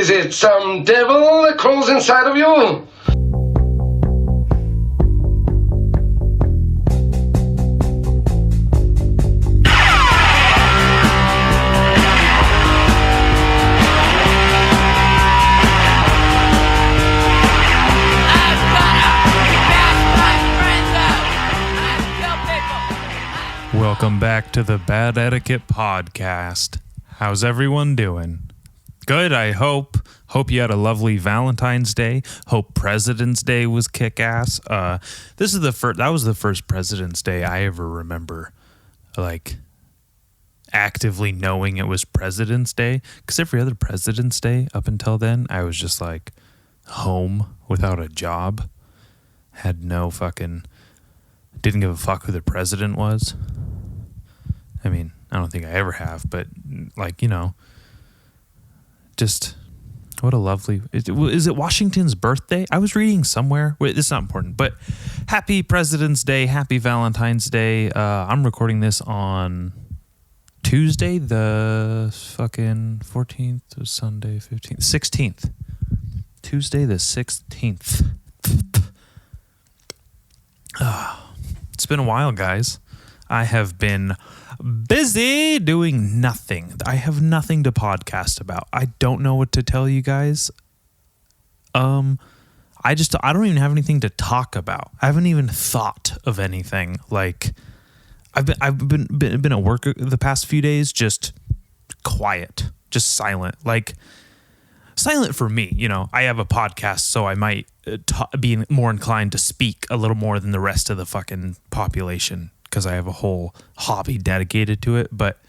Is it some devil that crawls inside of you? Welcome back to the Bad Etiquette Podcast. How's everyone doing? Good, I hope. Hope you had a lovely Valentine's Day. Hope President's Day was kick-ass. That was the first President's Day I ever remember, like, actively knowing it was President's Day. Because every other President's Day up until then, I was just like home without a job. Had no fucking... Didn't give a fuck who the president was. I mean, I don't think I ever have, but like, you know, just what a lovely... Is it Washington's birthday? I was reading somewhere. Wait, it's not important, but happy President's Day. Happy Valentine's Day. I'm recording this on Tuesday, the fucking 14th, or Sunday, 15th, 16th. Tuesday, the 16th. It's been a while, guys. I have been busy doing nothing. I have nothing to podcast about. I don't know what to tell you guys. I don't even have anything to talk about. I haven't even thought of anything. Like, I've been at work the past few days, just quiet, just silent. Like, silent for me, you know. I have a podcast, so I might be more inclined to speak a little more than the rest of the fucking population because I have a whole hobby dedicated to it. But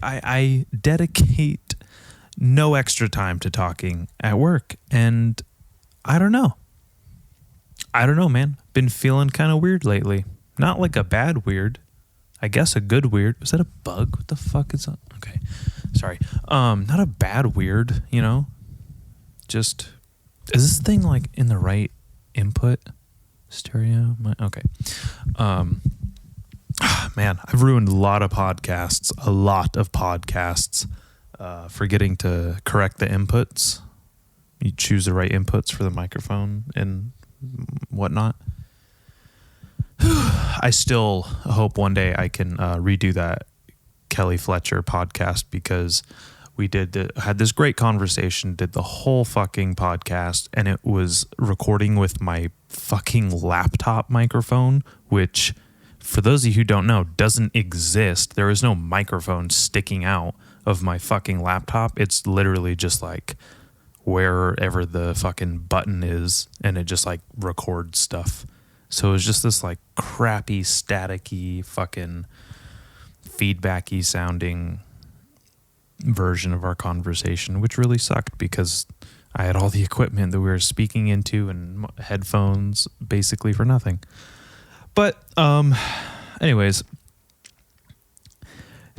I dedicate no extra time to talking at work, and I don't know, man. Been feeling kind of weird lately. Not like a bad weird. I guess a good weird. Was that a bug? What the fuck is that? Okay. Sorry. Not a bad weird, you know? Just, is this thing like in the right input? Stereo? Okay. Man, I've ruined a lot of podcasts, forgetting to correct the inputs. You choose the right inputs for the microphone and whatnot. I still hope one day I can redo that Kelly Fletcher podcast, because we had this great conversation, did the whole fucking podcast, and it was recording with my fucking laptop microphone, which, for those of you who don't know, doesn't exist. There is no microphone sticking out of my fucking laptop. It's literally just like wherever the fucking button is, and it just like records stuff. So it was just this like crappy, staticky, fucking feedbacky sounding version of our conversation, which really sucked because I had all the equipment that we were speaking into and headphones basically for nothing. But anyways,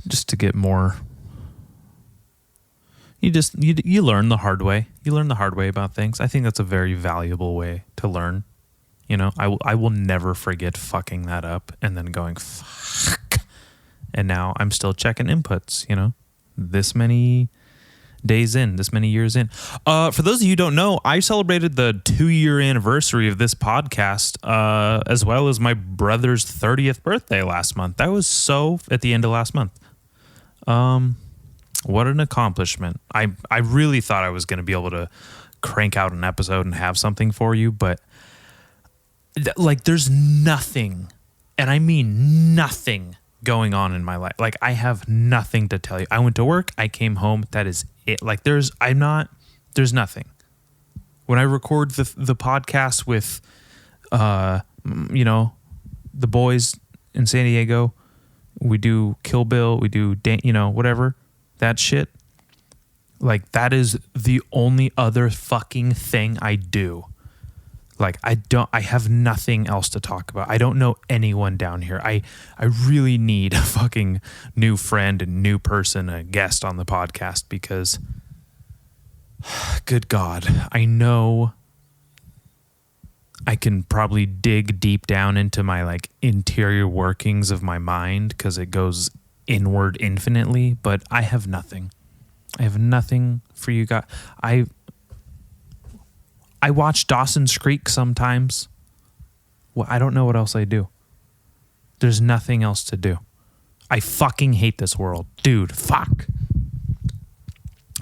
just to get more, you learn the hard way. You learn the hard way about things. I think that's a very valuable way to learn. You know, I will never forget fucking that up and then going, fuck. And now I'm still checking inputs, you know, this many days in, this many years in. For those of you who don't know, I celebrated the 2-year anniversary of this podcast, as well as my brother's 30th birthday last month. That was at the end of last month. What an accomplishment. I really thought I was going to be able to crank out an episode and have something for you, but like, there's nothing, and I mean nothing, going on in my life. Like, I have nothing to tell you. I went to work, I came home, that is it. Like, there's nothing. When I record the podcast with you know, the boys in San Diego, we do Kill Bill, we do you know, whatever, that shit. Like, that is the only other fucking thing I do. Like, I have nothing else to talk about. I don't know anyone down here. I really need a fucking new friend, a new person, a guest on the podcast, because good God, I know I can probably dig deep down into my like interior workings of my mind because it goes inward infinitely, but I have nothing. I have nothing for you guys. I watch Dawson's Creek sometimes. Well, I don't know what else I do. There's nothing else to do. I fucking hate this world. Dude, fuck.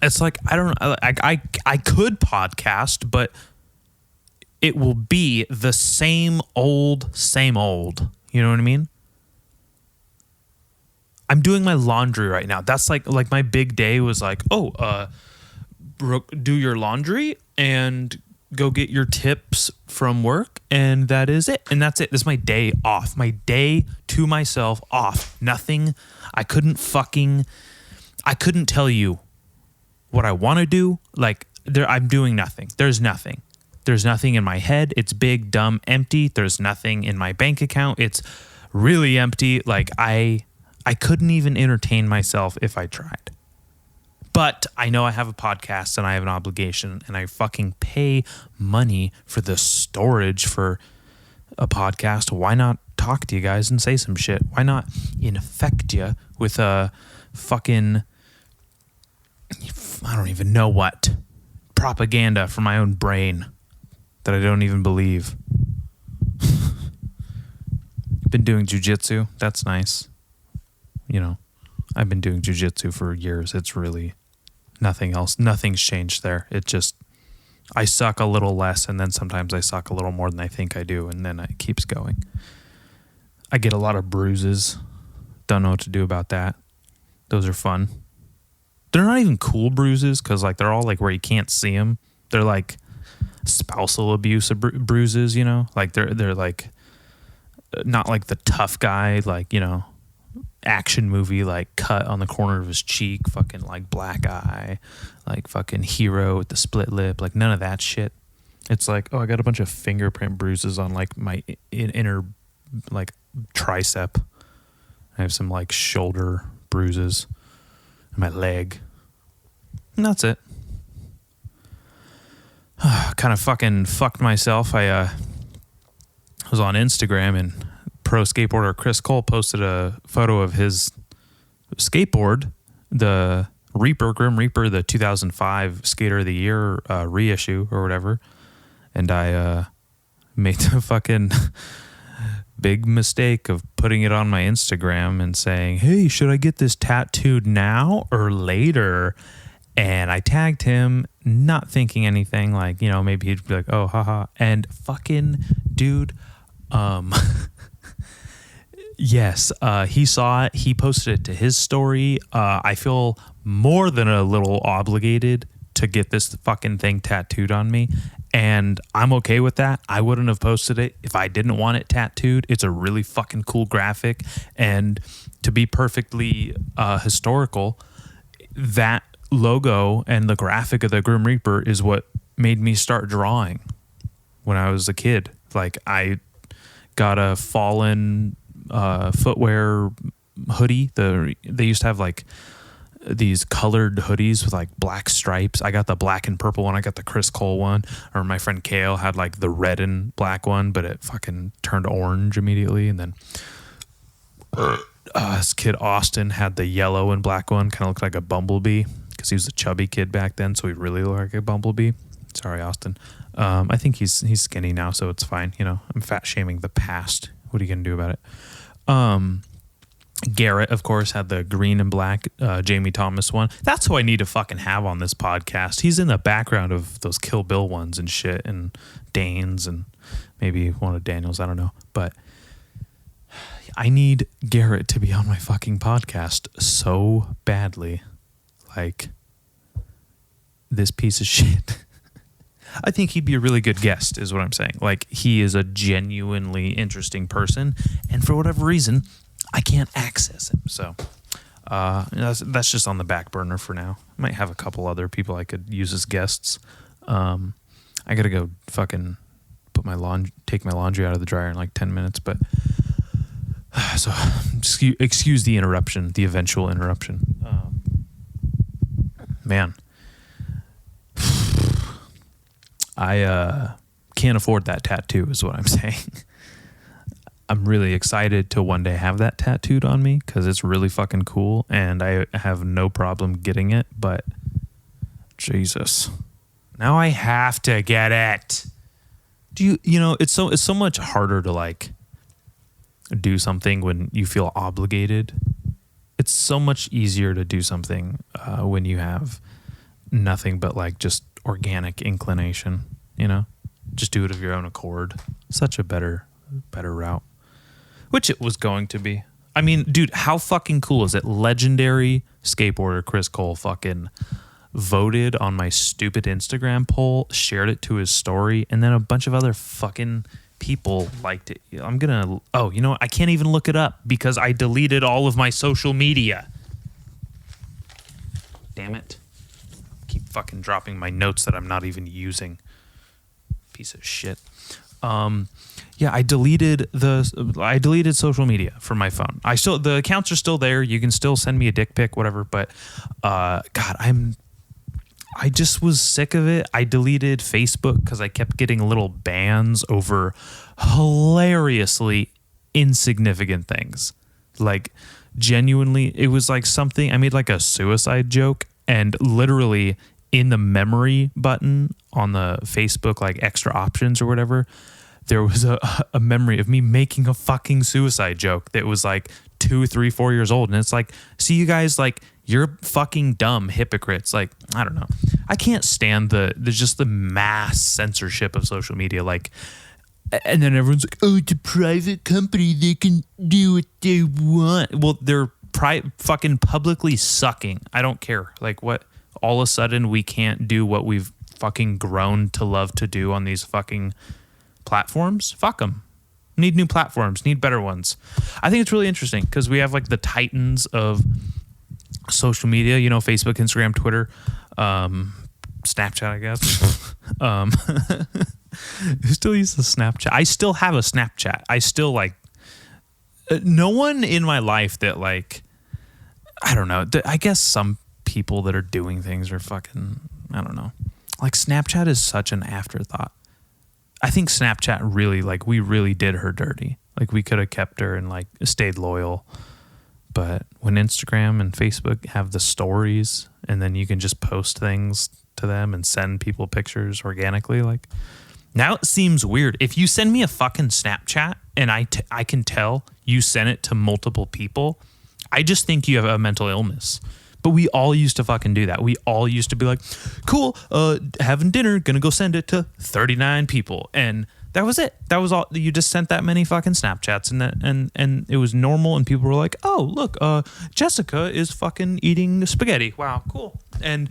It's like, I don't know. I could podcast, but it will be the same old. You know what I mean? I'm doing my laundry right now. That's like my big day was like, do your laundry and go get your tips from work, and that is it. And that's it. This is my day off. My day to myself off. Nothing. I couldn't tell you what I want to do. Like, I'm doing nothing. There's nothing. There's nothing in my head. It's big, dumb, empty. There's nothing in my bank account. It's really empty. Like, I couldn't even entertain myself if I tried. But I know I have a podcast and I have an obligation, and I fucking pay money for the storage for a podcast. Why not talk to you guys and say some shit? Why not infect you with a fucking, I don't even know what, propaganda from my own brain that I don't even believe. Been doing jujitsu. That's nice. You know, I've been doing jujitsu for years. It's really nothing else. Nothing's changed there. It just, I suck a little less, and then sometimes I suck a little more than I think I do, and then it keeps going. I get a lot of bruises. Don't know what to do about that. Those are fun. They're not even cool bruises, because like they're all like where you can't see them. They're like spousal abuse bruises, you know? Like they're like not like the tough guy, like, you know, action movie like cut on the corner of his cheek, fucking like black eye, like fucking hero with the split lip, like none of that shit. It's like, oh, I got a bunch of fingerprint bruises on like my inner like tricep. I have some like shoulder bruises on my leg, and that's it. Kind of fucking fucked myself. I was on Instagram, and pro skateboarder Chris Cole posted a photo of his skateboard, the Grim Reaper, the 2005 Skater of the Year reissue or whatever. And I made the fucking big mistake of putting it on my Instagram and saying, hey, should I get this tattooed now or later? And I tagged him, not thinking anything, like, you know, maybe he'd be like, oh, haha. And fucking dude, yes, he saw it. He posted it to his story. I feel more than a little obligated to get this fucking thing tattooed on me, and I'm okay with that. I wouldn't have posted it if I didn't want it tattooed. It's a really fucking cool graphic, and to be perfectly historical, that logo and the graphic of the Grim Reaper is what made me start drawing when I was a kid. Like, I got a Fallen footwear hoodie. They used to have like these colored hoodies with like black stripes. I got the black and purple one. I got the Chris Cole one. Or my friend Kale had like the red and black one, but it fucking turned orange immediately. And then this kid Austin had the yellow and black one. Kind of looked like a bumblebee because he was a chubby kid back then, so he really looked like a bumblebee. Sorry, Austin. I think he's skinny now, so it's fine. You know, I'm fat shaming the past. What are you gonna do about it? Garrett, of course, had the green and black Jamie Thomas one. That's who I need to fucking have on this podcast. He's in the background of those Kill Bill ones and shit, and Dane's, and maybe one of Daniel's. I don't know, but I need Garrett to be on my fucking podcast so badly. Like, this piece of shit. I think he'd be a really good guest, is what I'm saying. Like, he is a genuinely interesting person, and for whatever reason, I can't access him. So that's just on the back burner for now. I might have a couple other people I could use as guests. I gotta go fucking take my laundry out of the dryer in like 10 minutes. But so excuse the interruption, the eventual interruption. Man, I can't afford that tattoo, is what I'm saying. I'm really excited to one day have that tattooed on me because it's really fucking cool, and I have no problem getting it, but Jesus. Now I have to get it. It's so much harder to like do something when you feel obligated. It's so much easier to do something when you have nothing but like just organic inclination, just do it of your own accord. Such a better route, which it was going to be. I mean, dude, how fucking cool is it? Legendary skateboarder Chris Cole fucking voted on my stupid Instagram poll, shared it to his story, and then a bunch of other fucking people liked it. I can't even look it up because I deleted all of my social media. Damn it. Keep fucking dropping my notes that I'm not even using. Piece of shit. I deleted social media from my phone. The accounts are still there. You can still send me a dick pic, whatever, but God, I just was sick of it. I deleted Facebook because I kept getting little bans over hilariously insignificant things. Like, genuinely, it was like something, I made like a suicide joke, and literally in the memory button on the Facebook, like extra options or whatever, there was a memory of me making a fucking suicide joke that was like 2, 3, 4 years old. And it's like, see, you guys, like, you're fucking dumb hypocrites. Like, I don't know. I can't stand the mass censorship of social media. Like, and then everyone's like, oh, it's a private company. They can do what they want. Well, they're fucking publicly sucking. I don't care. Like, what? All of a sudden we can't do what we've fucking grown to love to do on these fucking platforms? Fuck them. Need new platforms. Need better ones. I think it's really interesting because we have like the titans of social media, Facebook, Instagram, Twitter, Snapchat, I guess. Who still uses Snapchat? I still have a Snapchat. I still like no one in my life that like, I don't know. I guess some people that are doing things are fucking, I don't know. Like Snapchat is such an afterthought. I think Snapchat really, like, we really did her dirty. Like, we could have kept her and, like, stayed loyal. But when Instagram and Facebook have the stories and then you can just post things to them and send people pictures organically, like, now it seems weird. If you send me a fucking Snapchat and I can tell you sent it to multiple people, I just think you have a mental illness. But we all used to fucking do that. We all used to be like, cool, having dinner, gonna go send it to 39 people. And that was it. That was all. You just sent that many fucking Snapchats and it was normal. And people were like, oh, look, Jessica is fucking eating spaghetti. Wow, cool. And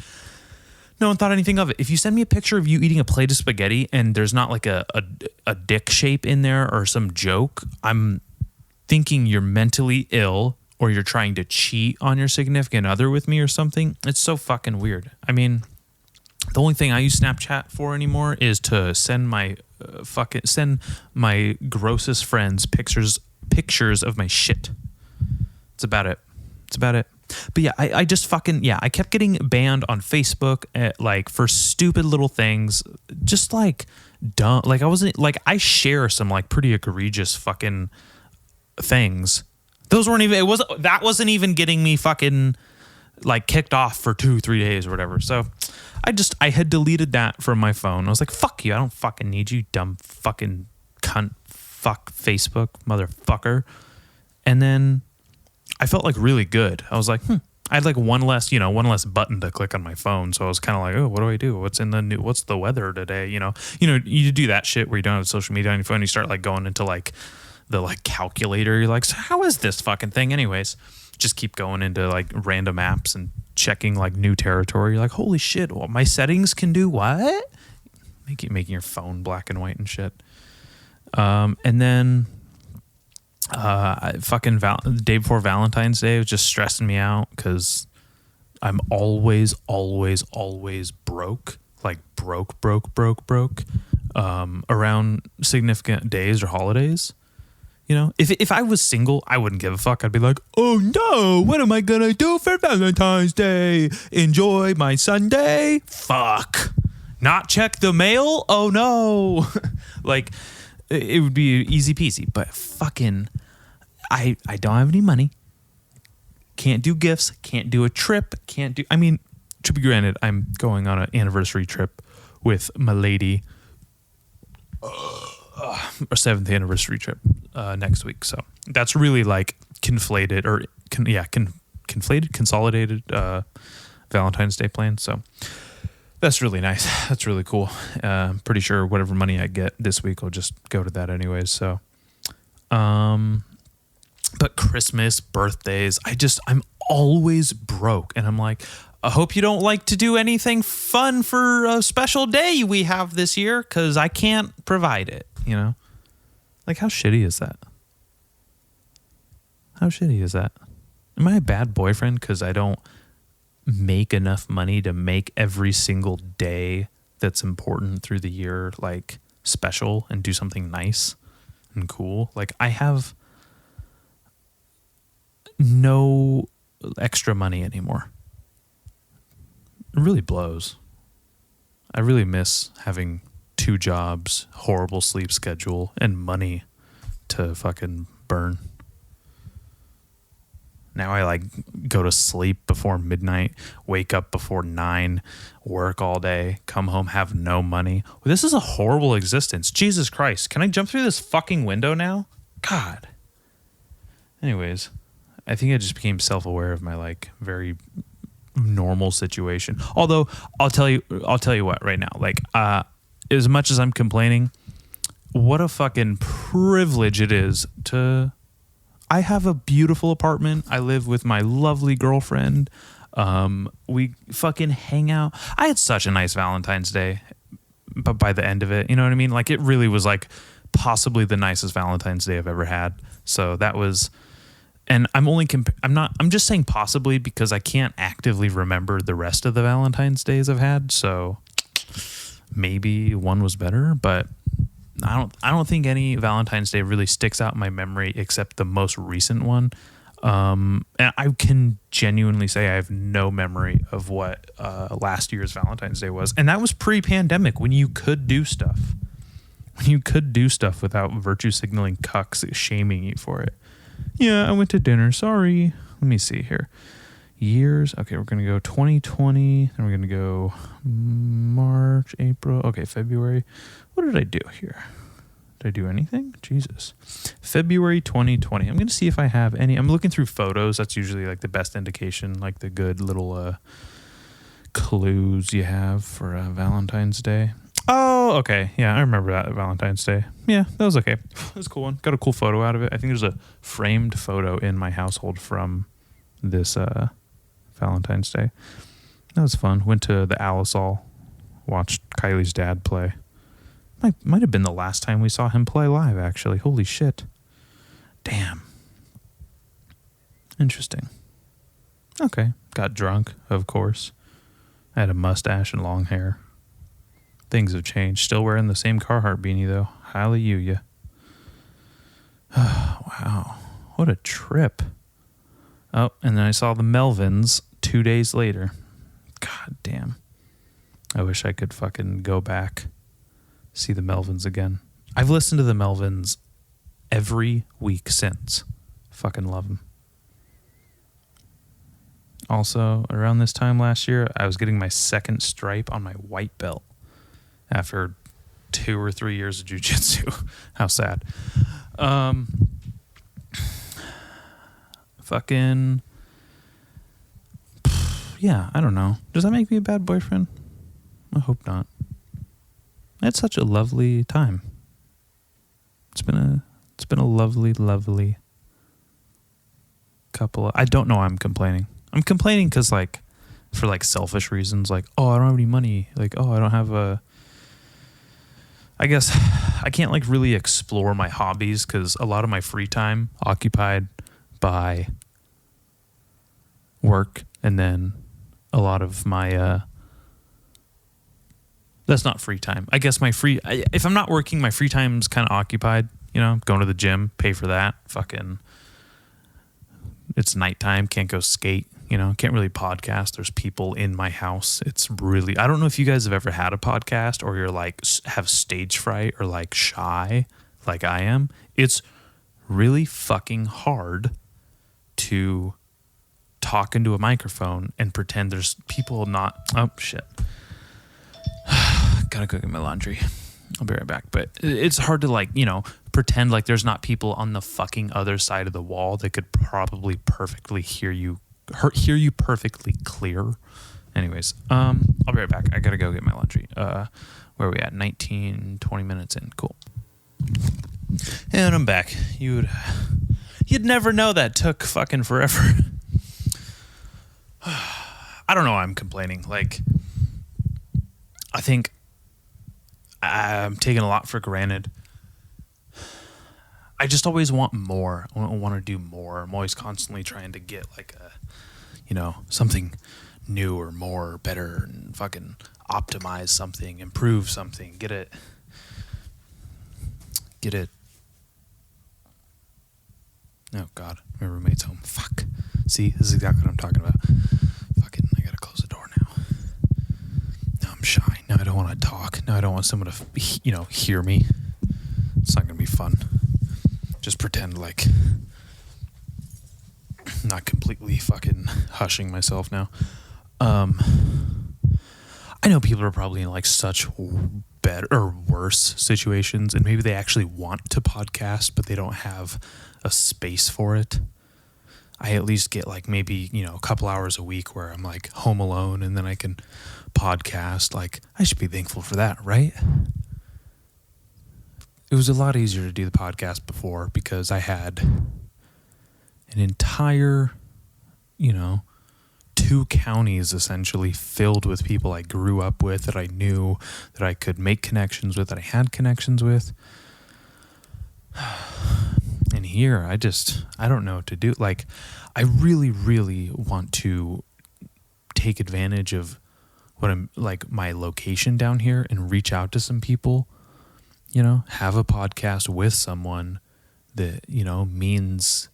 no one thought anything of it. If you send me a picture of you eating a plate of spaghetti and there's not like a dick shape in there or some joke, I'm thinking you're mentally ill or you're trying to cheat on your significant other with me or something. It's so fucking weird. I mean, the only thing I use Snapchat for anymore is to send my grossest friends pictures of my shit. It's about it. But yeah, I just fucking, I kept getting banned on Facebook like for stupid little things, just like dumb. Like I share some like pretty egregious fucking things. Those weren't even, that wasn't even getting me fucking like kicked off for 2-3 days or whatever. So I had deleted that from my phone. I was like, fuck you. I don't fucking need you, dumb fucking cunt, fuck Facebook, motherfucker. And then I felt like really good. I was like, I had like one less button to click on my phone. So I was kind of like, oh, what do I do? What's the weather today? You do that shit where you don't have social media on your phone. You start like going into like the like calculator. You're like, so how is this fucking thing anyways? Just keep going into like random apps and checking like new territory. You're like, holy shit, well, my settings can do what? Making your phone black and white and shit. And then the day before Valentine's Day, it was just stressing me out because I'm always broke. Like broke around significant days or holidays. If I was single, I wouldn't give a fuck. I'd be like, oh no, what am I gonna do for Valentine's Day? Enjoy my Sunday? Fuck. Not check the mail? Oh no. Like, it would be easy peasy, but fucking, I don't have any money. Can't do gifts. Can't do a trip. to be granted, I'm going on an anniversary trip with my lady. Our 7th anniversary trip next week. So that's really like conflated or conflated, consolidated Valentine's Day plan. So that's really nice. That's really cool. Pretty sure whatever money I get this week will just go to that anyways. So, but Christmas, birthdays, I'm always broke. And I'm like, I hope you don't like to do anything fun for a special day we have this year because I can't provide it, you know? Like, how shitty is that? How shitty is that? Am I a bad boyfriend because I don't make enough money to make every single day that's important through the year, like, special and do something nice and cool? Like, I have no extra money anymore. It really blows. I really miss having 2 jobs, horrible sleep schedule, and money to fucking burn. Now I like go to sleep before midnight, wake up before 9, work all day, come home, have no money. This is a horrible existence. Jesus Christ. Can I jump through this fucking window now? God. Anyways, I think I just became self-aware of my like very normal situation. Although I'll tell you what right now, like as much as I'm complaining, what a fucking privilege it is I have a beautiful apartment. I live with my lovely girlfriend. We fucking hang out. I had such a nice Valentine's Day, but by the end of it, you know what I mean? Like it really was like possibly the nicest Valentine's Day I've ever had. So that was, and I'm just saying possibly because I can't actively remember the rest of the Valentine's Days I've had. So maybe one was better, but I don't think any Valentine's Day really sticks out in my memory except the most recent one. And I can genuinely say I have no memory of what last year's Valentine's Day was. And that was pre-pandemic when you could do stuff. When you could do stuff without virtue signaling cucks shaming you for it. Yeah, I went to dinner. Sorry. Let me see here. Years. Okay, we're going to go 2020. Then we're going to go March, April. Okay, February. What did I do here? Did I do anything? Jesus. February 2020. I'm going to see if I have any. I'm looking through photos. That's usually like the best indication, like the good little clues you have for Valentine's Day. Oh, okay. Yeah, I remember that Valentine's Day. Yeah, that was okay. That was a cool one. Got a cool photo out of it. I think there's a framed photo in my household from this Valentine's Day. That was fun. Went to the Alisal. Watched Kylie's dad play. Might have been the last time we saw him play live, actually. Holy shit. Damn. Interesting. Okay. Got drunk, of course. I had a mustache and long hair. Things have changed. Still wearing the same Carhartt beanie, though. Hallelujah. Wow. What a trip. Oh, and then I saw the Melvins 2 days later. God damn. I wish I could fucking go back, see the Melvins again. I've listened to the Melvins every week since. Fucking love them. Also, around this time last year, I was getting my second stripe on my white belt after 2 or 3 years of jiu-jitsu. How sad. Fucking, yeah, I don't know. Does that make me a bad boyfriend? I hope not. It's such a lovely time. It's been a lovely, lovely couple of, I don't know why I'm complaining. I'm complaining because like for like selfish reasons, like, oh, I don't have any money. Like, oh, I don't have I guess I can't like really explore my hobbies because a lot of my free time occupied by work, and then a lot of my that's not free time. I guess if I'm not working, my free time's kind of occupied, you know, going to the gym, pay for that. Fucking, it's nighttime, can't go skate, you know, can't really podcast. There's people in my house. It's really, I don't know if you guys have ever had a podcast or you're like, have stage fright or like shy like I am. It's really fucking hard to talk into a microphone and pretend there's people not. Oh, shit. Gotta go get my laundry. I'll be right back. But it's hard to, like, you know, pretend like there's not people on the fucking other side of the wall that could probably perfectly hear you perfectly clear. Anyways, I'll be right back. I gotta go get my laundry. Where are we at? 19, 20 minutes in. Cool. And I'm back. You'd never know that took fucking forever. I don't know why I'm complaining. Like, I think I'm taking a lot for granted. I just always want more. I want to do more. I'm always constantly trying to get like something new or more or better and fucking optimize something, improve something, get it. Oh God, my roommate's home. Fuck. See, this is exactly what I'm talking about. Fucking, I gotta close the door now. Now I'm shy. Now I don't want to talk. Now I don't want someone to, hear me. It's not gonna be fun. Just pretend like I'm not completely fucking hushing myself now. I know people are probably in like such better or worse situations, and maybe they actually want to podcast, but they don't have a space for it. I at least get like maybe, a couple hours a week where I'm like home alone and then I can podcast. Like, I should be thankful for that, right? It was a lot easier to do the podcast before because I had an entire, 2 counties essentially filled with people I grew up with, that I knew, that I could make connections with, that I had connections with. And here, I don't know what to do. Like, I really, really want to take advantage of what I'm like, my location down here, and reach out to some people, have a podcast with someone that, means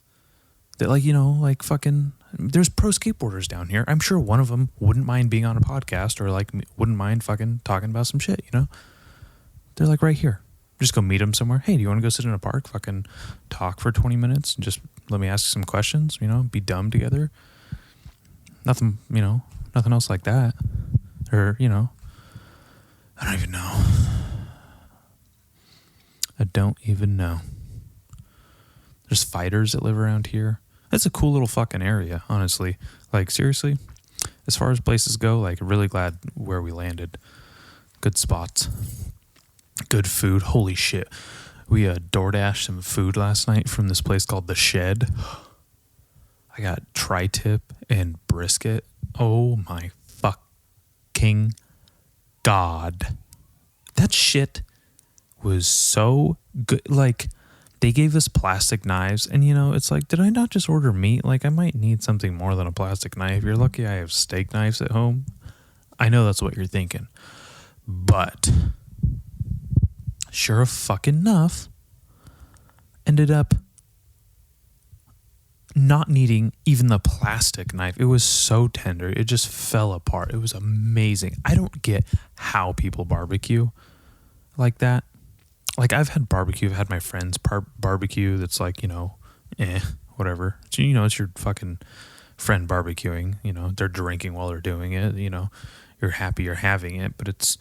that, like fucking, there's pro skateboarders down here. I'm sure one of them wouldn't mind being on a podcast, or like wouldn't mind fucking talking about some shit, They're like right here. Just go meet them somewhere. Hey, do you want to go sit in a park? Fucking talk for 20 minutes and just let me ask you some questions, be dumb together. Nothing, nothing else like that. Or, I don't even know. I don't even know. There's fighters that live around here. That's a cool little fucking area, honestly. Like, seriously, as far as places go, like, really glad where we landed. Good spots. Good food. Holy shit. We DoorDashed some food last night from this place called The Shed. I got tri-tip and brisket. Oh my fucking God. That shit was so good. Like, they gave us plastic knives, and it's like, did I not just order meat? Like, I might need something more than a plastic knife. You're lucky I have steak knives at home. I know that's what you're thinking. But sure fucking enough, ended up not needing even the plastic knife. It was so tender. It just fell apart. It was amazing. I don't get how people barbecue like that. Like, I've had barbecue. I've had my friends barbecue that's like, whatever. So, it's your fucking friend barbecuing. They're drinking while they're doing it. You're happy you're having it, but it's,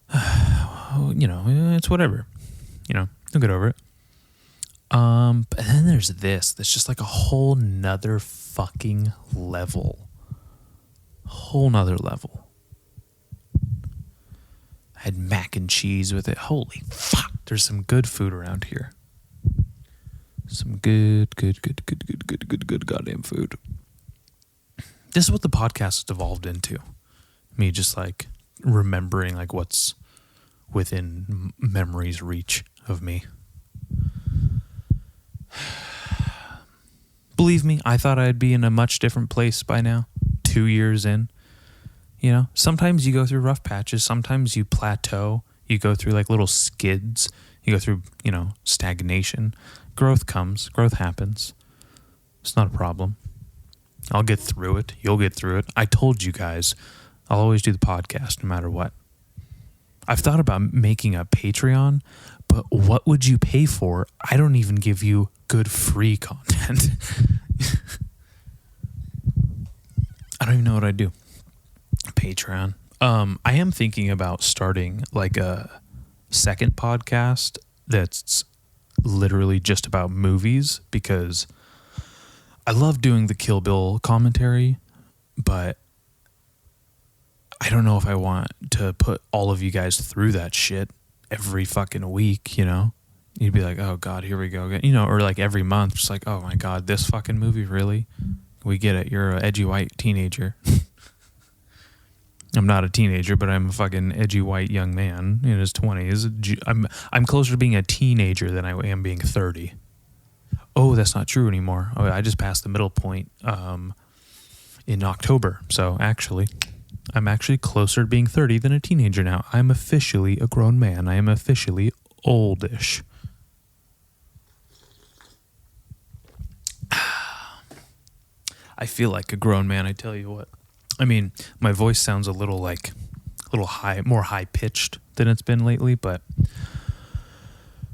it's whatever. You'll get over it. But then there's this. That's just like a whole nother fucking level. Whole nother level. I had mac and cheese with it. Holy fuck. There's some good food around here. Some good goddamn food. This is what the podcast has evolved into. Me just like remembering like what's within memory's reach of me. Believe me, I thought I'd be in a much different place by now. 2 years in. Sometimes you go through rough patches. Sometimes you plateau. You go through like little skids. You go through, stagnation. Growth comes. Growth happens. It's not a problem. I'll get through it. You'll get through it. I told you guys, I'll always do the podcast no matter what. I've thought about making a Patreon, but what would you pay for? I don't even give you good free content. don't even know what I do. Patreon. I am thinking about starting like a second podcast that's literally just about movies, because I love doing the Kill Bill commentary, but I don't know if I want to put all of you guys through that shit every fucking week, you know? You'd be like, oh God, here we go again. You know, or like every month, just like, oh my God, this fucking movie, really? We get it. You're an edgy white teenager. I'm not a teenager, but I'm a fucking edgy white young man in his 20s. I'm closer to being a teenager than I am being 30. Oh, that's not true anymore. Oh, I just passed the middle point in October. So actually, I'm actually closer to being 30 than a teenager now. I'm officially a grown man. I am officially oldish. I feel like a grown man, I tell you what. I mean, my voice sounds a little high, more high pitched than it's been lately, but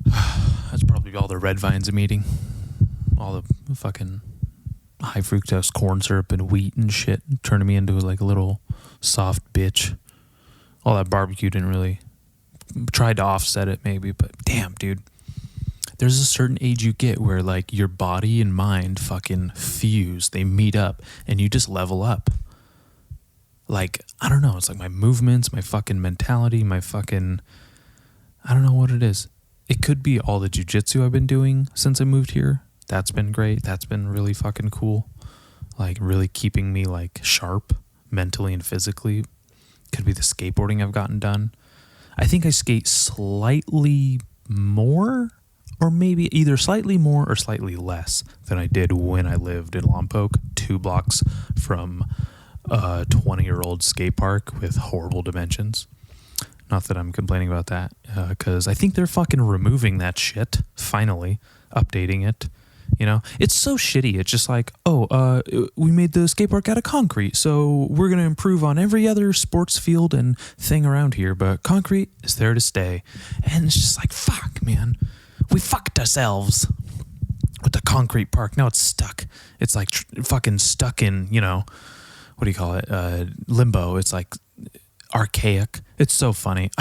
that's probably all the Redvines I'm eating. All the fucking high fructose corn syrup and wheat and shit, turning me into like a little soft bitch. All that barbecue didn't really, tried to offset it maybe, but damn, dude. There's a certain age you get where like your body and mind fucking fuse. They meet up and you just level up. Like, I don't know. It's like my movements, my fucking mentality, my fucking, I don't know what it is. It could be all the jujitsu I've been doing since I moved here. That's been great. That's been really fucking cool. Like really keeping me like sharp mentally and physically. Could be the skateboarding I've gotten done. I think I skate slightly more, or maybe either slightly more or slightly less than I did when I lived in Lompoc, 2 blocks from a 20-year-old skatepark with horrible dimensions. Not that I'm complaining about that, because I think they're fucking removing that shit, finally, updating it. You know, it's so shitty. It's just like, we made the skatepark out of concrete, so we're going to improve on every other sports field and thing around here, but concrete is there to stay. And it's just like, fuck, man. We fucked ourselves with the concrete park. Now it's stuck. It's like fucking stuck in, you know, what do you call it? Limbo. It's like archaic. It's so funny.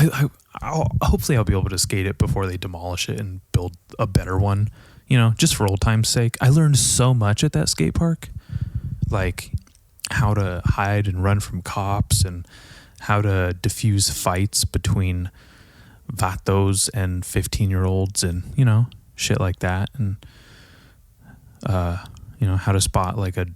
Hopefully I'll be able to skate it before they demolish it and build a better one, you know, just for old time's sake. I learned so much at that skate park, like how to hide and run from cops and how to diffuse fights between vatos and 15-year-olds and, you know, shit like that. And, you know, how to spot like a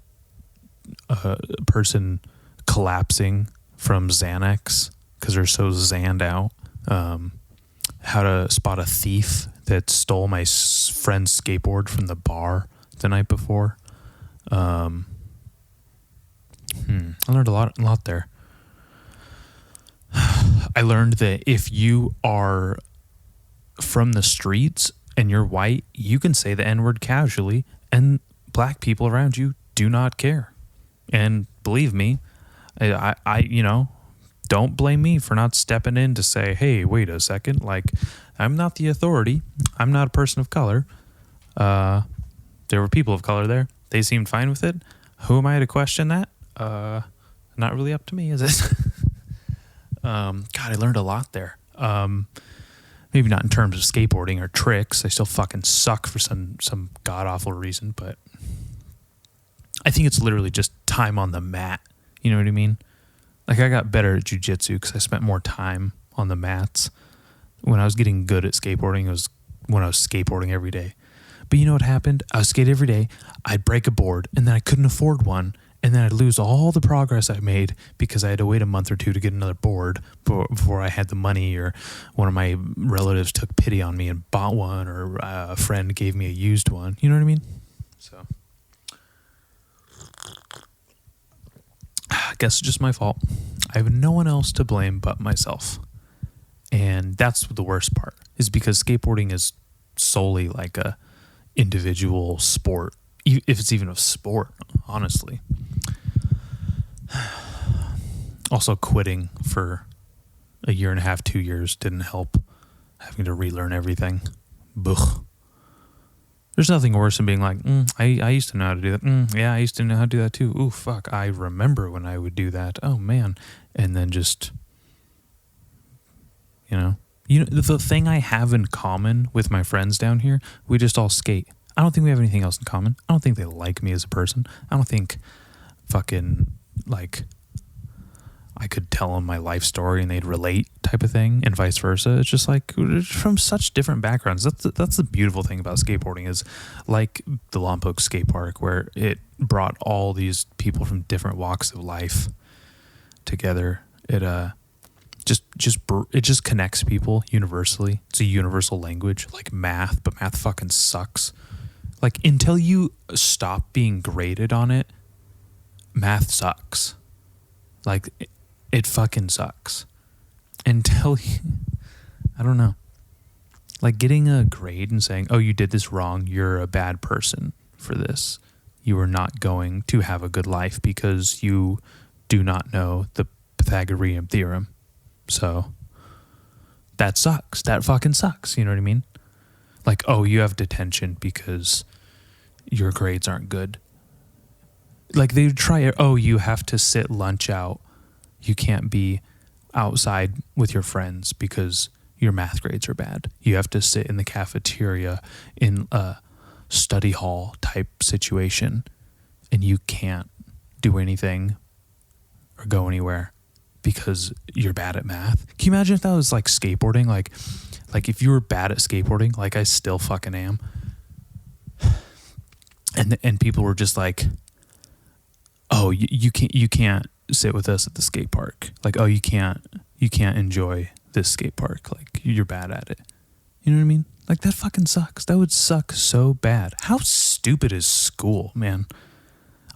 person collapsing from Xanax because they're so zanned out. How to spot a thief that stole my friend's skateboard from the bar the night before. I learned a lot there. I learned that if you are from the streets and you're white, you can say the N-word casually, and black people around you do not care. And believe me, I you know, don't blame me for not stepping in to say, hey, wait a second, like, I'm not the authority. I'm not a person of color. There were people of color there. They seemed fine with it. Who am I to question that? Not really up to me, is it? God, I learned a lot there. Maybe not in terms of skateboarding or tricks. I still fucking suck for some god-awful reason, but I think it's literally just time on the mat. You know what I mean? Like, I got better at jiu-jitsu because I spent more time on the mats. When I was getting good at skateboarding, it was when I was skateboarding every day. But you know what happened? I would skate every day. I'd break a board, and then I couldn't afford one. And then I'd lose all the progress I made because I had to wait a month or two to get another board before I had the money, or one of my relatives took pity on me and bought one, or a friend gave me a used one. You know what I mean? So I guess it's just my fault. I have no one else to blame but myself. And that's the worst part, is because skateboarding is solely like a individual sport, if it's even a sport, honestly. Also, quitting for a year and a half, 2 years didn't help. Having to relearn everything. Buch. There's nothing worse than being like, I used to know how to do that. Yeah, I used to know how to do that too. Ooh, fuck, I remember when I would do that. Oh, man. And then just, the thing I have in common with my friends down here, we just all skate. I don't think we have anything else in common. I don't think they like me as a person. I don't think fucking, like, I could tell them my life story and they'd relate type of thing, and vice versa. It's just like from such different backgrounds. That's the beautiful thing about skateboarding, is like the Lompoc Skatepark, where it brought all these people from different walks of life together. It just connects people universally. It's a universal language, like math, but math fucking sucks. Like, until you stop being graded on it, math sucks. Like, it fucking sucks. Until you, I don't know. Like, getting a grade and saying, oh, you did this wrong, you're a bad person for this. You are not going to have a good life because you do not know the Pythagorean theorem. So, that sucks. That fucking sucks. You know what I mean? Like, oh, you have detention because your grades aren't good. Like, they try it. Oh, you have to sit lunch out. You can't be outside with your friends because your math grades are bad. You have to sit in the cafeteria in a study hall type situation, and you can't do anything or go anywhere because you're bad at math. Can you imagine if that was like skateboarding? Like if you were bad at skateboarding, like I still fucking am, and people were just like, oh, you can't sit with us at the skate park. Like, oh, you can't enjoy this skate park. Like, you're bad at it. You know what I mean? Like, that fucking sucks. That would suck so bad. How stupid is school, man?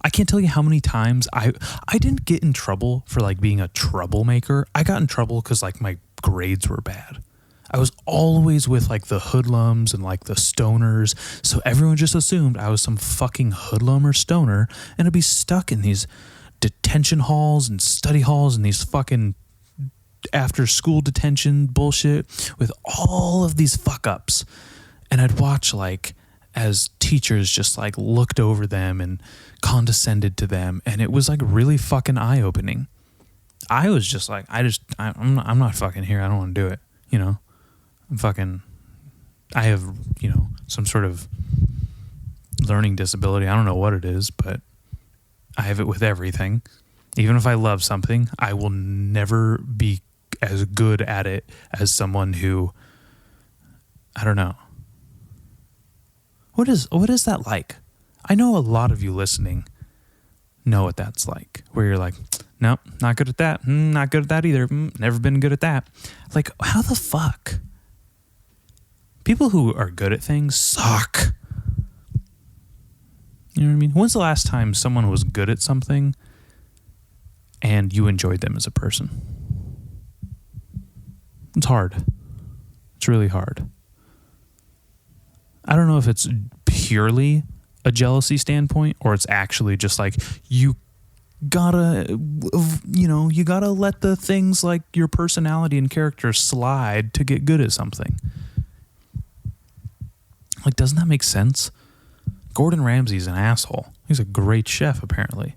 I can't tell you how many times I didn't get in trouble for like being a troublemaker. I got in trouble because like my grades were bad. I was always with like the hoodlums and like the stoners. So everyone just assumed I was some fucking hoodlum or stoner, and I'd be stuck in these detention halls and study halls and these fucking after school detention bullshit with all of these fuck ups. And I'd watch like as teachers just like looked over them and condescended to them, and it was like really fucking eye opening. I was just like, I'm not fucking here. I don't want to do it. You know, I have, some sort of learning disability. I don't know what it is, but I have it with everything. Even if I love something, I will never be as good at it as someone who, I don't know. What is that like? I know a lot of you listening know what that's like, where you're like, nope, not good at that. Not good at that either. Never been good at that. Like, how the fuck? People who are good at things suck. You know what I mean? When's the last time someone was good at something and you enjoyed them as a person? It's hard. It's really hard. I don't know if it's purely a jealousy standpoint or it's actually just like you gotta let the things like your personality and character slide to get good at something. Like, doesn't that make sense? Gordon Ramsay's an asshole. He's a great chef, apparently.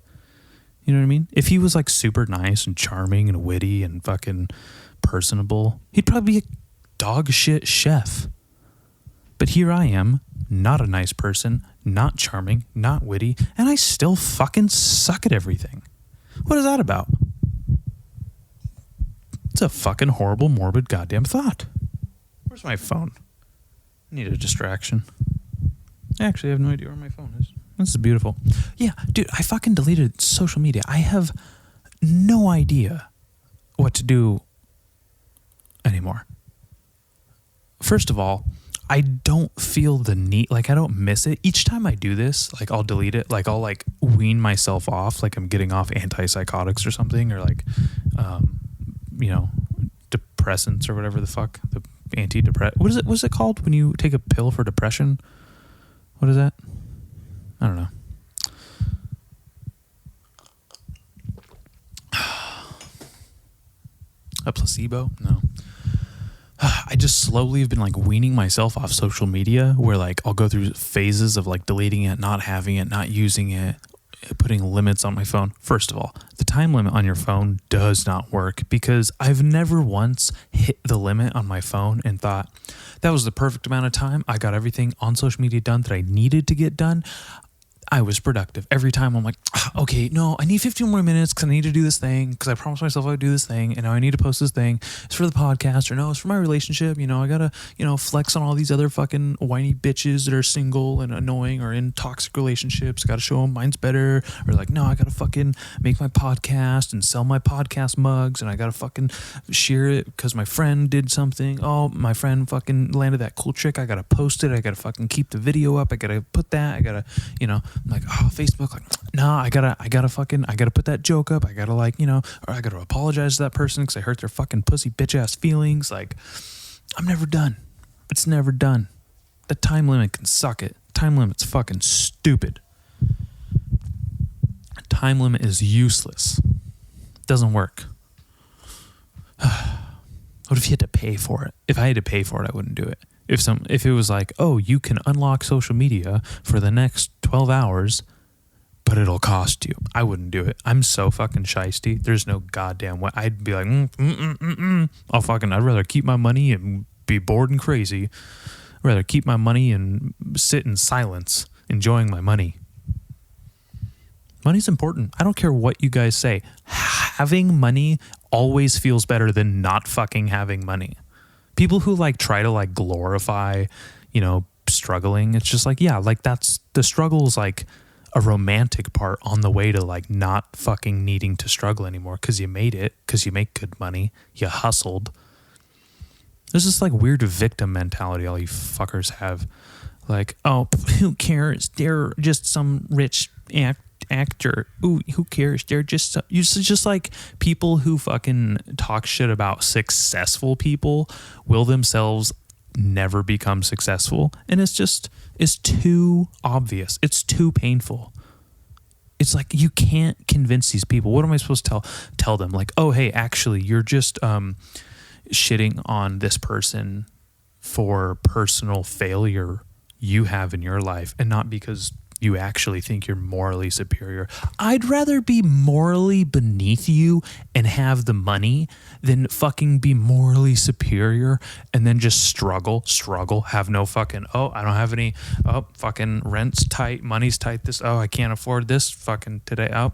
You know what I mean? If he was like super nice and charming and witty and fucking personable, he'd probably be a dog shit chef. But here I am, not a nice person, not charming, not witty, and I still fucking suck at everything. What is that about? It's a fucking horrible, morbid, goddamn thought. Where's my phone? I need a distraction. I actually have no idea where my phone is. This is beautiful. Yeah, dude, I fucking deleted social media. I have no idea what to do anymore. First of all, I don't feel the need, like I don't miss it. Each time I do this, like I'll delete it, like I'll like wean myself off, like I'm getting off antipsychotics or something, or like, depressants or whatever the fuck, the what's it called when you take a pill for depression? What is that? I don't know. A placebo? No. I just slowly have been like weaning myself off social media, where like I'll go through phases of like deleting it, not having it, not using it, putting limits on my phone. First of all, the time limit on your phone does not work, because I've never once hit the limit on my phone and thought that was the perfect amount of time. I got everything on social media done that I needed to get done. I was productive. Every time I'm like, okay, no, I need 15 more minutes because I need to do this thing, because I promised myself I would do this thing, and now I need to post this thing. It's for the podcast, or no, it's for my relationship. I gotta, flex on all these other fucking whiny bitches that are single and annoying or in toxic relationships. Gotta show them mine's better. Or like, no, I gotta fucking make my podcast and sell my podcast mugs, and I gotta fucking share it because my friend did something. Oh, my friend fucking landed that cool trick. I gotta post it. I gotta fucking keep the video up. I gotta put that. I gotta, I'm like, oh, Facebook, like, no, I gotta put that joke up. I gotta or I gotta apologize to that person because I hurt their fucking pussy bitch ass feelings. Like, I'm never done. It's never done. The time limit can suck it. Time limit's fucking stupid. Time limit is useless. Doesn't work. What if you had to pay for it? If I had to pay for it, I wouldn't do it. If it was like, oh, you can unlock social media for the next 12 hours, but it'll cost you, I wouldn't do it. I'm so fucking shiesty. There's no goddamn way. I'd be like, I'd rather keep my money and be bored and crazy. I'd rather keep my money and sit in silence, enjoying my money. Money's important. I don't care what you guys say. Having money always feels better than not fucking having money. People who try to glorify, struggling. It's just that's the struggle is a romantic part on the way to not fucking needing to struggle anymore, because you made it, because you make good money, you hustled. There's this weird victim mentality all you fuckers have. Oh, who cares? They're just some rich actor. Ooh, who cares? They're just people who fucking talk shit about successful people will themselves never become successful, and it's too obvious. It's too painful. It's you can't convince these people. What am I supposed to tell them? Oh, hey, actually, you're just shitting on this person for personal failure you have in your life, and not because you actually think you're morally superior. I'd rather be morally beneath you and have the money than fucking be morally superior and then just struggle, have no fucking, oh, I don't have any, oh, fucking rent's tight, money's tight, this, oh, I can't afford this fucking today, oh,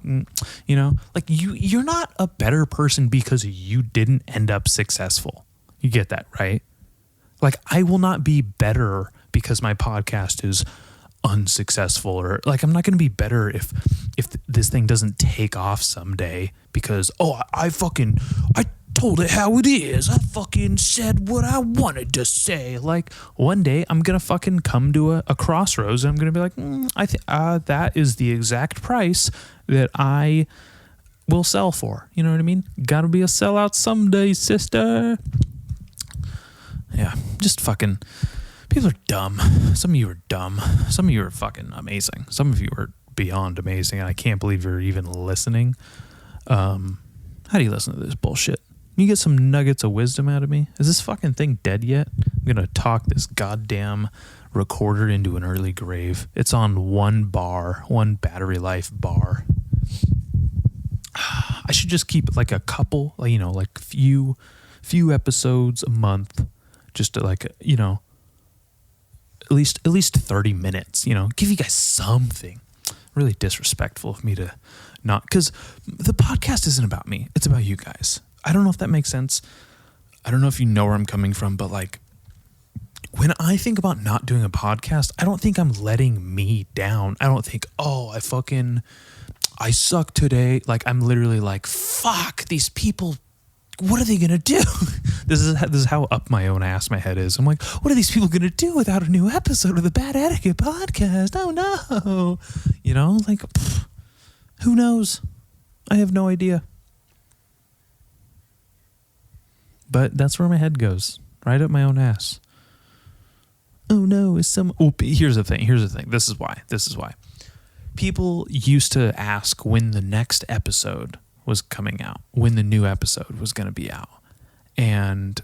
you're not a better person because you didn't end up successful. You get that, right? I will not be better because my podcast is unsuccessful, or I'm not going to be better if this thing doesn't take off someday because, oh, I told it how it is. I fucking said what I wanted to say. One day I'm going to fucking come to a crossroads, and I'm going to be like, I think that is the exact price that I will sell for. You know what I mean? Got to be a sellout someday, sister. Yeah, just fucking... People are dumb. Some of you are dumb. Some of you are fucking amazing. Some of you are beyond amazing, and I can't believe you're even listening. How do you listen to this bullshit? Can you get some nuggets of wisdom out of me? Is this fucking thing dead yet? I'm going to talk this goddamn recorder into an early grave. It's on one battery life bar. I should just keep it a couple, few episodes a month, just to at least 30 minutes, give you guys something. Really disrespectful of me to not, because the podcast isn't about me. It's about you guys. I don't know if that makes sense. I don't know if you know where I'm coming from, but when I think about not doing a podcast, I don't think I'm letting me down. I don't think, oh, I suck today. I'm literally fuck these people. What are they going to do? This is how up my own ass my head is. I'm like, what are these people going to do without a new episode of the Bad Etiquette podcast? Oh, no. Who knows? I have no idea. But that's where my head goes. Right up my own ass. Oh, no. Here's the thing. This is why. People used to ask when the next episode was coming out, when the new episode was going to be out. And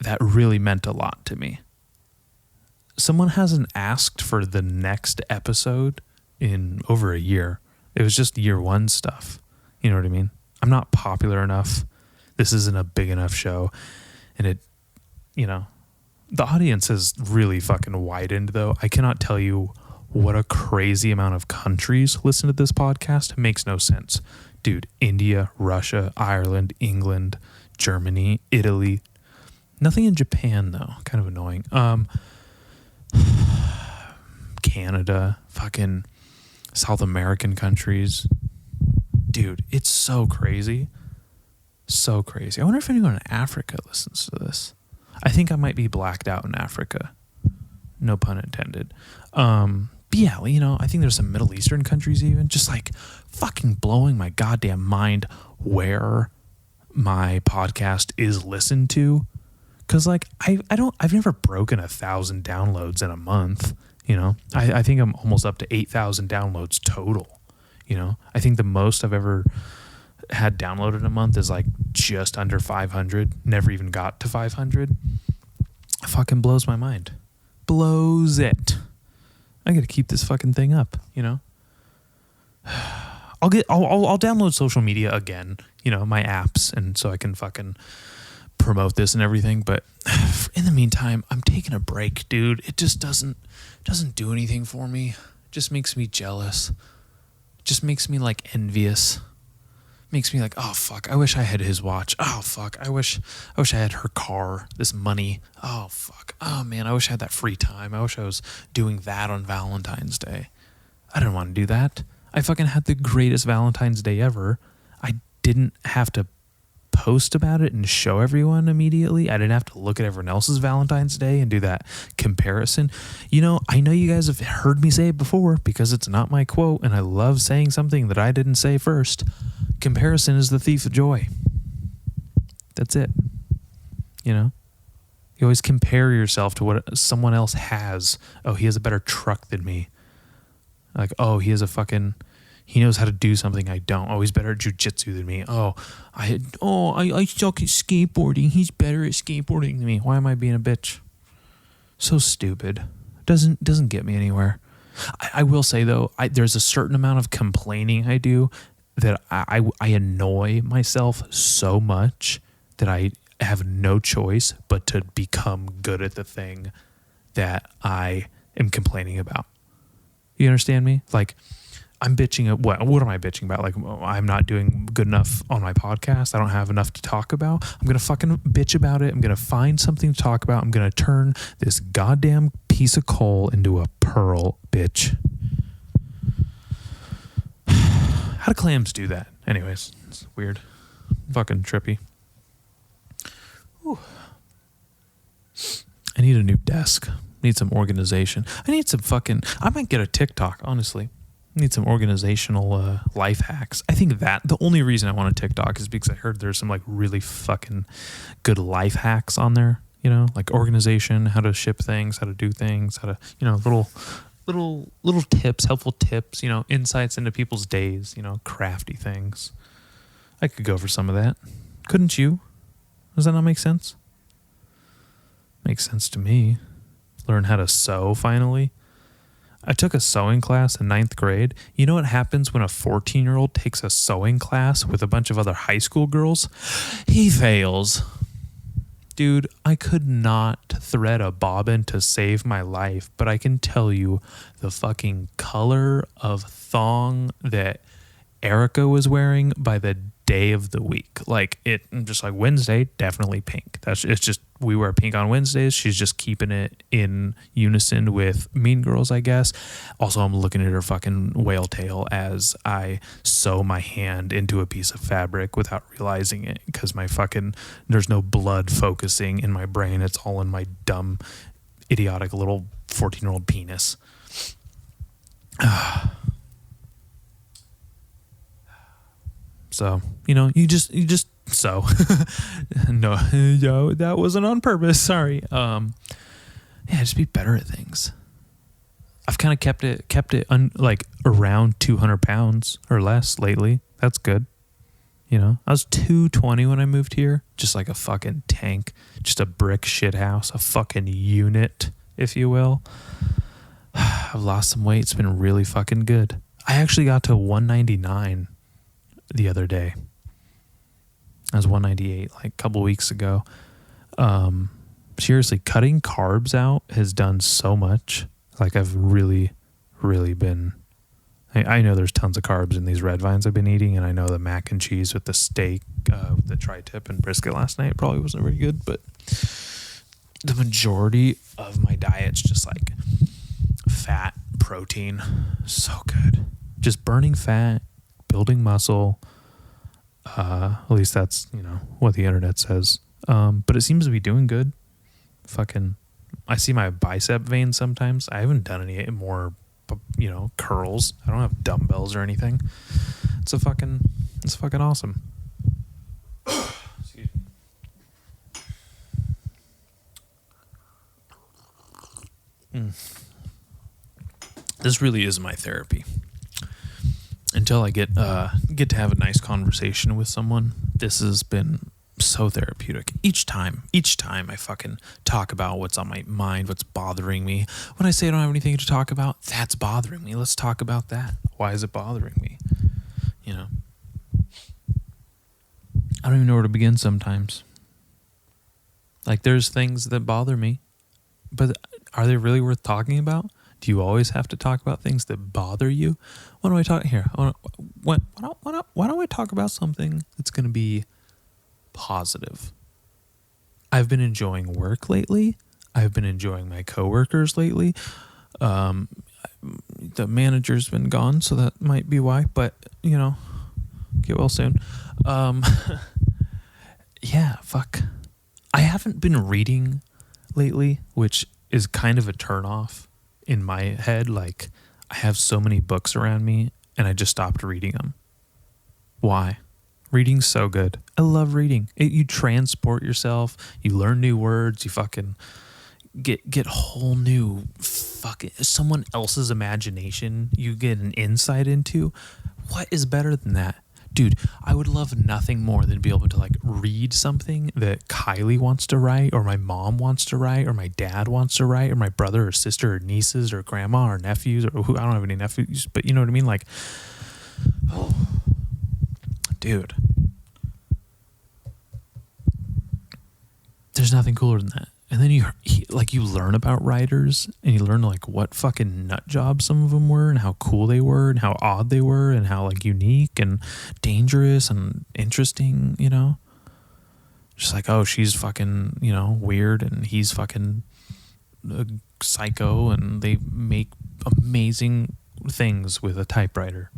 that really meant a lot to me. Someone hasn't asked for the next episode in over a year. It was just year one stuff. You know what I mean? I'm not popular enough. This isn't a big enough show. And it, you know, the audience has really fucking widened though. I cannot tell you what a crazy amount of countries listen to this podcast. It makes no sense. Dude, India, Russia, Ireland, England, Germany, Italy. Nothing in Japan though. Kind of annoying. Canada, fucking South American countries. Dude, it's so crazy. So crazy. I wonder if anyone in Africa listens to this. I think I might be blacked out in Africa. No pun intended. But yeah, you know, I think there's some Middle Eastern countries even, just like fucking blowing my goddamn mind where my podcast is listened to. Cause like I've never broken 1,000 downloads in a month. You know, I think I'm almost up to 8,000 downloads total. You know, I think the most I've ever had downloaded in a month is like just under 500. Never even got to 500. It fucking blows my mind. Blows it. I gotta keep this fucking thing up, you know? I'll download social media again, you know, my apps, and so I can fucking promote this and everything. But in the meantime, I'm taking a break, dude. It just doesn't do anything for me. It just makes me jealous. It just makes me like envious. Makes me like, oh fuck, I wish I had his watch. Oh fuck, I wish I had her car, this money. Oh fuck, oh man, I wish I had that free time. I wish I was doing that on Valentine's Day. I didn't want to do that. I fucking had the greatest Valentine's Day ever. I didn't have to post about it and show everyone immediately. I didn't have to look at everyone else's Valentine's Day and do that comparison. You know, I know you guys have heard me say it before because it's not my quote, and I love saying something that I didn't say first. Comparison is the thief of joy. That's it. You know? You always compare yourself to what someone else has. Oh, he has a better truck than me. Like, oh, he knows how to do something I don't. Oh, he's better at jujitsu than me. I suck at skateboarding. He's better at skateboarding than me. Why am I being a bitch? So stupid. Doesn't get me anywhere. I will say though, there's a certain amount of complaining I do that I annoy myself so much that I have no choice but to become good at the thing that I am complaining about. You understand me? Like, I'm bitching at what am I bitching about? Like, I'm not doing good enough on my podcast. I don't have enough to talk about. I'm going to fucking bitch about it. I'm going to find something to talk about. I'm going to turn this goddamn piece of coal into a pearl, bitch. How do clams do that? Anyways, it's weird. Fucking trippy. Whew. I need a new desk. Need some organization. I might get a TikTok, honestly. Need some organizational life hacks. I think that the only reason I want a TikTok is because I heard there's some like really fucking good life hacks on there, you know, like organization, how to ship things, how to do things, how to, you know, little tips, helpful tips, you know, insights into people's days, you know, crafty things. I could go for some of that. Couldn't you? Does that not make sense? Makes sense to me. Learn how to sew finally. I took a sewing class in 9th grade. You know what happens when a 14-year-old takes a sewing class with a bunch of other high school girls? He fails. Dude, I could not thread a bobbin to save my life, but I can tell you the fucking color of thong that Erica was wearing by the day of the week. Like, it just like Wednesday, definitely pink. It's just, we wear pink on Wednesdays. She's just keeping it in unison with Mean Girls, I guess. Also, I'm looking at her fucking whale tail as I sew my hand into a piece of fabric without realizing it, because there's no blood focusing in my brain. It's all in my dumb, idiotic little 14-year-old penis. So, you know, you just sew. No, that wasn't on purpose. Sorry. Just be better at things. I've kind of kept it like around 200 pounds or less lately. That's good. You know, I was 220 when I moved here, just like a fucking tank, just a brick shit house, a fucking unit, if you will. I've lost some weight. It's been really fucking good. I actually got to 199 the other day. I was 198 like a couple weeks ago. Seriously, cutting carbs out has done so much. Like I've really, really been... I know there's tons of carbs in these Redvines I've been eating, and I know the mac and cheese with the steak, with the tri-tip and brisket last night probably wasn't very good, but the majority of my diet's just like fat, protein. So good. Just burning fat, building muscle. At least that's, you know, what the internet says. But it seems to be doing good. Fucking, I see my bicep veins sometimes. I haven't done any more, you know, curls. I don't have dumbbells or anything. It's fucking awesome. Excuse me. This really is my therapy. Until I get to have a nice conversation with someone, this has been so therapeutic. Each time I fucking talk about what's on my mind, what's bothering me. When I say I don't have anything to talk about, that's bothering me. Let's talk about that. Why is it bothering me? You know? I don't even know where to begin sometimes. Like, there's things that bother me, but are they really worth talking about? Do you always have to talk about things that bother you? Why don't I talk here? Why don't I talk about something that's going to be positive? I've been enjoying work lately. I've been enjoying my coworkers lately. The manager's been gone, so that might be why, but you know, get well soon. Yeah, fuck. I haven't been reading lately, which is kind of a turnoff in my head. Like, I have so many books around me and I just stopped reading them. Why? Reading's so good. I love reading. You transport yourself. You learn new words. You fucking get whole new fucking someone else's imagination. You get an insight into. What is better than that? Dude, I would love nothing more than be able to like read something that Kylie wants to write, or my mom wants to write, or my dad wants to write, or my brother or sister or nieces or grandma or nephews, or who, I don't have any nephews, but you know what I mean? Like, oh, dude, there's nothing cooler than that. And then you learn about writers, and you learn like what fucking nut jobs some of them were, and how cool they were, and how odd they were, and how like unique and dangerous and interesting, you know? Just like, oh, she's fucking, you know, weird, and he's fucking a psycho, and they make amazing things with a typewriter.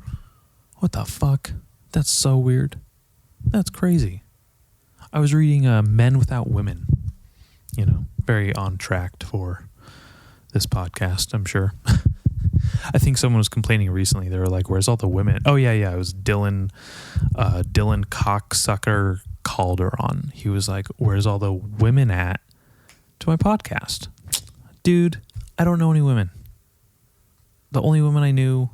What the fuck? That's so weird. That's crazy. I was reading Men Without Women. You know, very on track for this podcast, I'm sure. I think someone was complaining recently. They were like, where's all the women? Oh, yeah. It was Dylan Cocksucker Calderon. He was like, where's all the women at to my podcast? Dude, I don't know any women. The only women I knew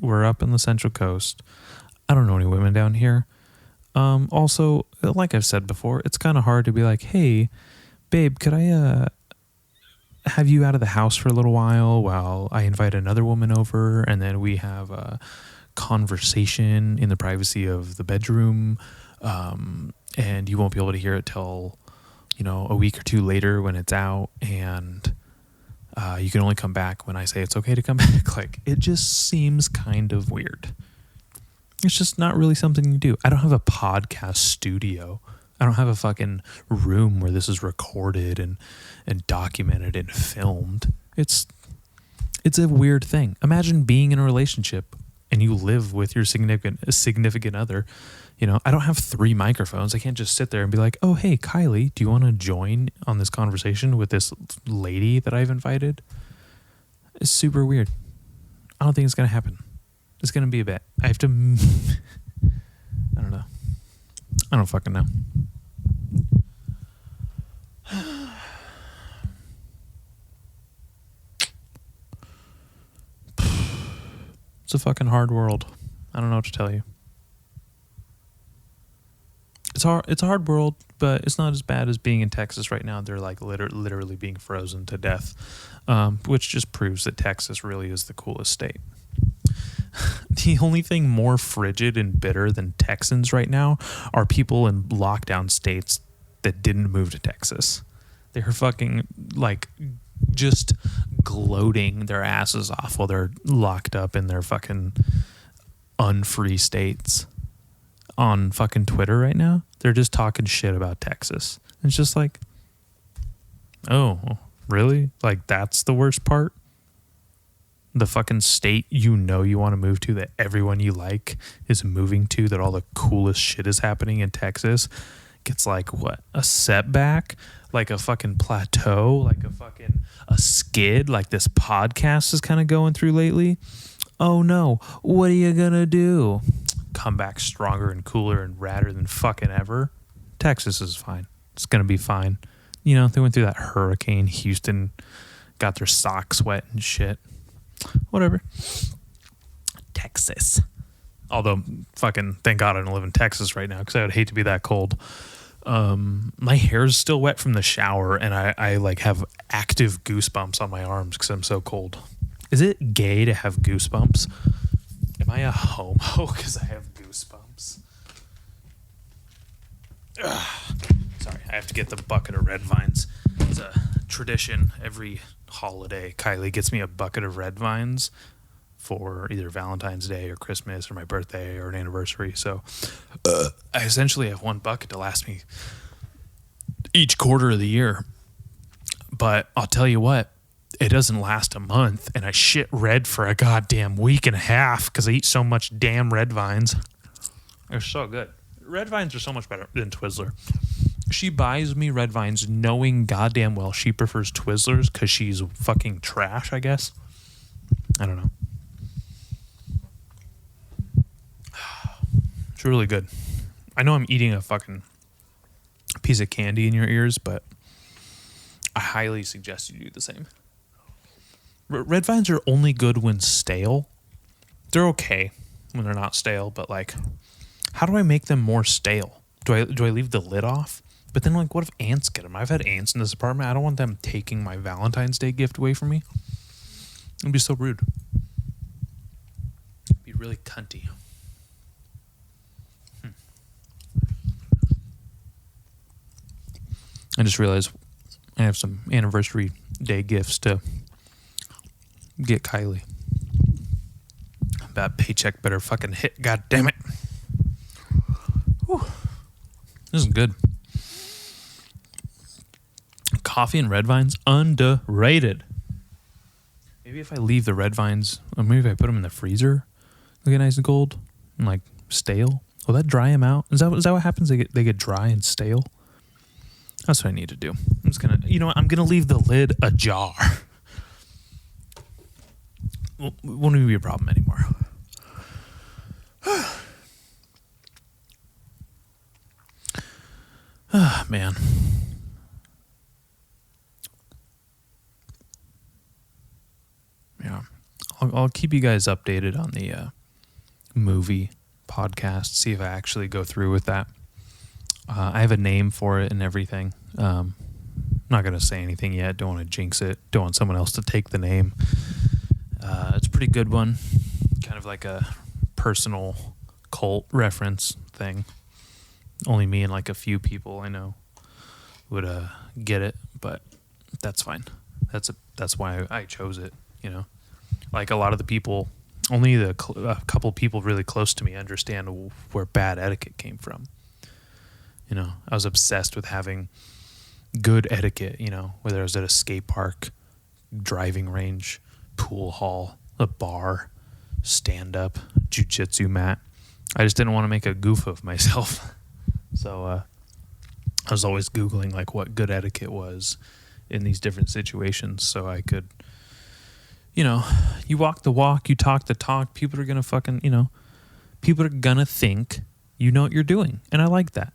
were up in the Central Coast. I don't know any women down here. Also, like I've said before, it's kind of hard to be like, hey, babe, could I have you out of the house for a little while I invite another woman over, and then we have a conversation in the privacy of the bedroom, and you won't be able to hear it till, you know, a week or two later when it's out, and you can only come back when I say it's okay to come back. Like, it just seems kind of weird. It's just not really something you do. I don't have a podcast studio. I don't have a fucking room where this is recorded and documented and filmed. It's a weird thing. Imagine being in a relationship and you live with your significant other. You know, I don't have 3 microphones. I can't just sit there and be like, oh, hey, Kylie, do you want to join on this conversation with this lady that I've invited? It's super weird. I don't think it's going to happen. It's going to be a bit. I have to... I don't know. I don't fucking know. It's a fucking hard world. I don't know what to tell you. It's a hard world, but it's not as bad as being in Texas right now. They're like literally being frozen to death, which just proves that Texas really is the coolest state. The only thing more frigid and bitter than Texans right now are people in lockdown states that didn't move to Texas. They're fucking like just gloating their asses off while they're locked up in their fucking unfree states on fucking Twitter right now. They're just talking shit about Texas. It's just like, oh, really? Like, that's the worst part? The fucking state you want to move to, that everyone you like is moving to, that all the coolest shit is happening in Texas, gets like what? A setback? Like a fucking plateau? Like a skid? Like this podcast is kind of going through lately? Oh no, what are you gonna do? Come back stronger and cooler and radder than fucking ever? Texas is fine. It's gonna be fine. You know, they went through that hurricane. Houston got their socks wet and shit. Whatever. Texas. Although, fucking, thank God I don't live in Texas right now, because I would hate to be that cold. My hair's still wet from the shower, and I like have active goosebumps on my arms because I'm so cold. Is it gay to have goosebumps? Am I a homo because I have goosebumps? Ugh. Sorry, I have to get the bucket of Redvines. It's a tradition every holiday. Kylie gets me a bucket of Redvines for either Valentine's Day or Christmas or my birthday or an anniversary. So I essentially have one bucket to last me each quarter of the year. But I'll tell you what, it doesn't last a month, and I shit red for a goddamn week and a half because I eat so much damn Redvines. They're so good. Redvines are so much better than Twizzler. She buys me Redvines knowing goddamn well she prefers Twizzlers because she's fucking trash, I guess. I don't know. It's really good. I know I'm eating a fucking piece of candy in your ears, but I highly suggest you do the same. Redvines are only good when stale. They're okay when they're not stale, but like, how do I make them more stale? Do I leave the lid off? But then, like, what if ants get them? I've had ants in this apartment. I don't want them taking my Valentine's Day gift away from me. It'd be so rude. It'd be really cunty. I just realized I have some anniversary day gifts to get Kylie. That paycheck better fucking hit. God damn it. Whew. This is good. Coffee and Redvines, underrated. Maybe if I leave the Redvines, or maybe if I put them in the freezer, they get nice and cold and like stale. Will that dry them out? Is that what happens? They get dry and stale. That's what I need to do. I'm just gonna, I'm gonna leave the lid ajar. Won't even be a problem anymore. Man. Yeah. I'll keep you guys updated on the movie podcast, see if I actually go through with that. I have a name for it and everything. I'm not going to say anything yet. Don't want to jinx it. Don't want someone else to take the name. It's a pretty good one. Kind of like a personal cult reference thing. Only me and like a few people I know would get it, but that's fine. That's why I chose it, Like a lot of the people, only a couple people really close to me understand where bad etiquette came from. I was obsessed with having good etiquette, whether I was at a skate park, driving range, pool hall, a bar, stand-up, jiu-jitsu mat. I just didn't want to make a goof of myself. So I was always Googling like what good etiquette was in these different situations so I could, you walk the walk, you talk the talk. People are going to fucking, people are going to think you know what you're doing. And I like that.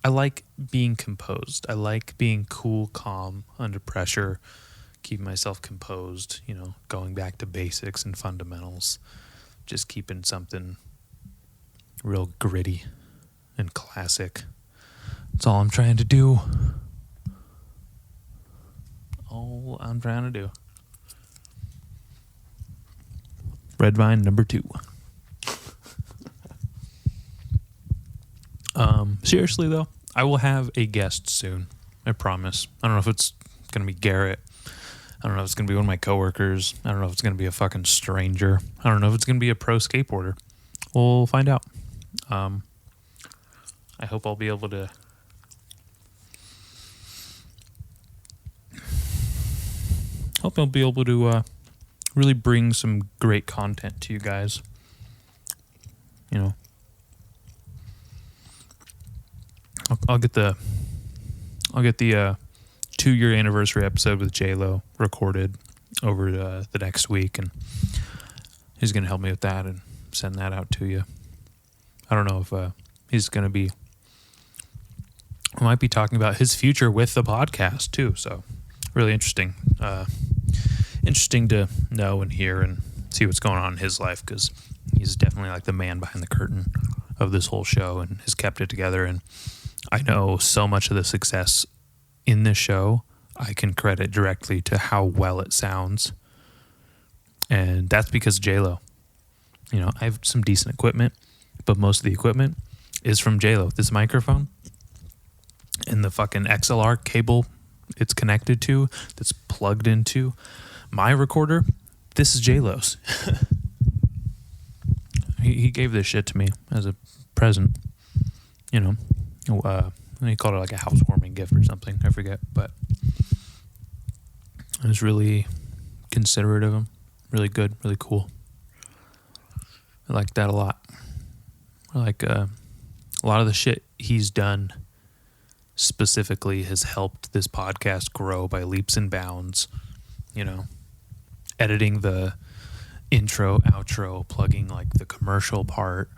I like being composed. I like being cool, calm, under pressure, keeping myself composed, going back to basics and fundamentals, just keeping something real gritty and classic That's all I'm trying to do. All I'm trying to do. Redvine number 2. Seriously though, I will have a guest soon. I promise. I don't know if it's gonna be Garrett. I don't know if it's gonna be one of my coworkers. I don't know if it's gonna be a fucking stranger. I don't know if it's gonna be a pro skateboarder. We'll find out. I hope I'll be able to really bring some great content to you guys. You know, I'll get the 2-year anniversary episode with J-Lo recorded over the next week, and he's gonna help me with that and send that out to you. I don't know if he's gonna be. I might be talking about his future with the podcast too. So really interesting. Interesting to know and hear and see what's going on in his life, because he's definitely like the man behind the curtain of this whole show and has kept it together. And I know so much of the success in this show I can credit directly to how well it sounds. And that's because of J-Lo. You know, I have some decent equipment, but most of the equipment is from J-Lo. This microphone and the fucking XLR cable it's connected to, that's plugged into my recorder, this is J-Lo's. he gave this shit to me as a present, you know. He called it like a housewarming gift or something, I forget, but it was really considerate of him, really good, really cool. I like that a lot. I like a lot of the shit he's done specifically has helped this podcast grow by leaps and bounds. You know, editing the intro, outro, plugging like the commercial part,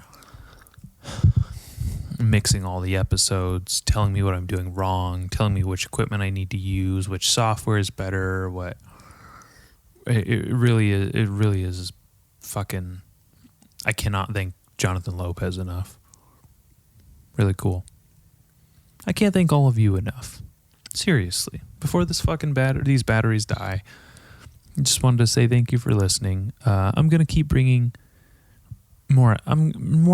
mixing all the episodes, telling me what I'm doing wrong, telling me which equipment I need to use, which software is better, what it really is fucking. I cannot thank Jonathan Lopez enough. Really cool. I can't thank all of you enough. Seriously. Before this fucking these batteries die, I just wanted to say thank you for listening. I'm going to keep bringing more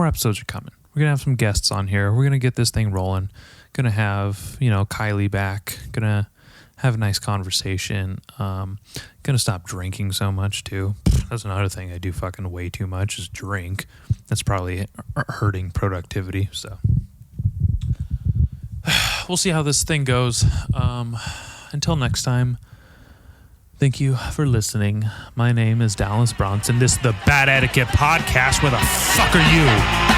episodes are coming. We're going to have some guests on here. We're going to get this thing rolling. Going to have, Kylie back. Going to have a nice conversation. Going to stop drinking so much too. That's another thing I do fucking way too much is drink. That's probably hurting productivity. So we'll see how this thing goes. Until next time, thank you for listening. My name is Dallas Bronson. This is the Bad Etiquette Podcast. Where the fuck are you?